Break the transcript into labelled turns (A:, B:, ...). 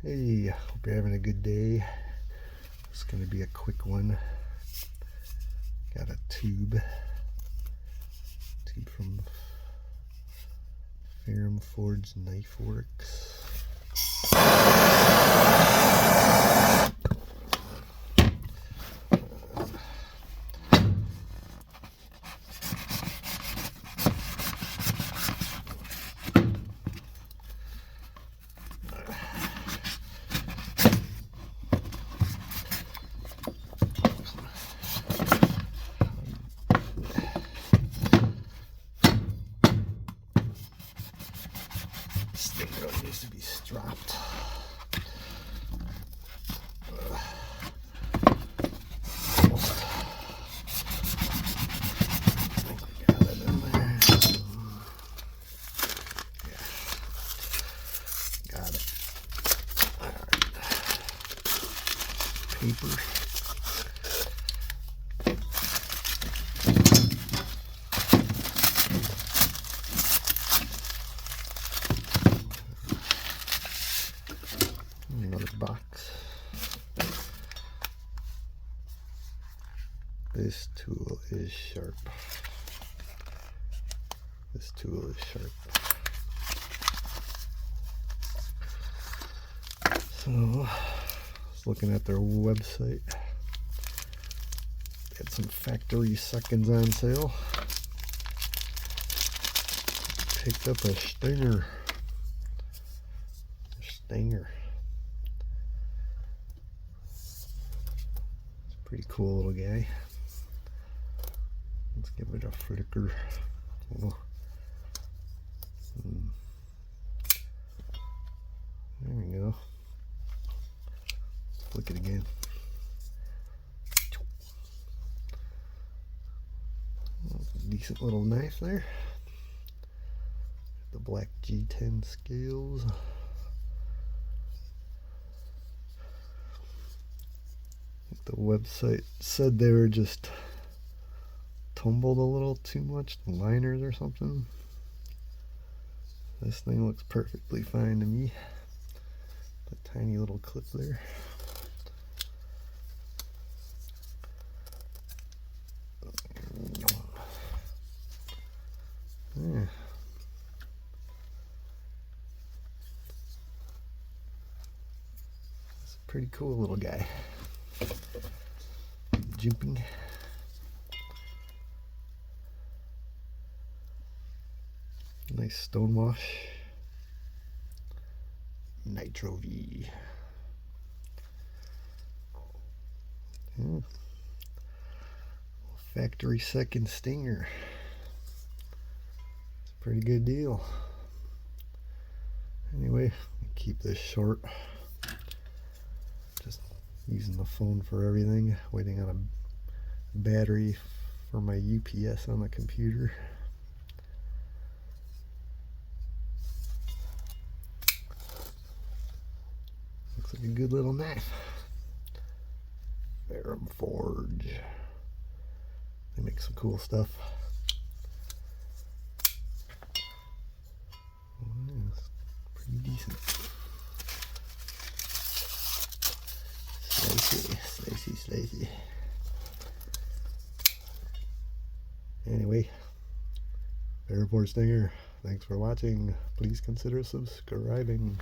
A: Hey, hope you're having a good day. It's going to be a quick one. Got a tube from Ferrum Forge Knife Works. This thing really needs to be stropped. Paper. Another box. This tool is sharp. This tool is sharp. So, I was looking at their website. They had some factory seconds on sale. Picked up a Stinger. It's a pretty cool little guy. Let's give it a flicker. Oh. There we go. Let's flick it again. Decent little knife there. The black G10 scales. The website said they were just tumbled a little too much, the liners or something. This thing looks perfectly fine to me. The tiny little clip there. Yeah. It's a pretty cool little guy. Jumping. Nice stonewash. Nitro V. Yeah. Factory second Stinger. It's a pretty good deal. Anyway, keep this short. Just using the phone for everything. Waiting on a battery for my UPS on the computer. Looks like a good little knife. Ferrum Forge. They make some cool stuff. It's pretty decent. Slicey. Anyway, Ferrum Forge Stinger. Thanks for watching. Please consider subscribing.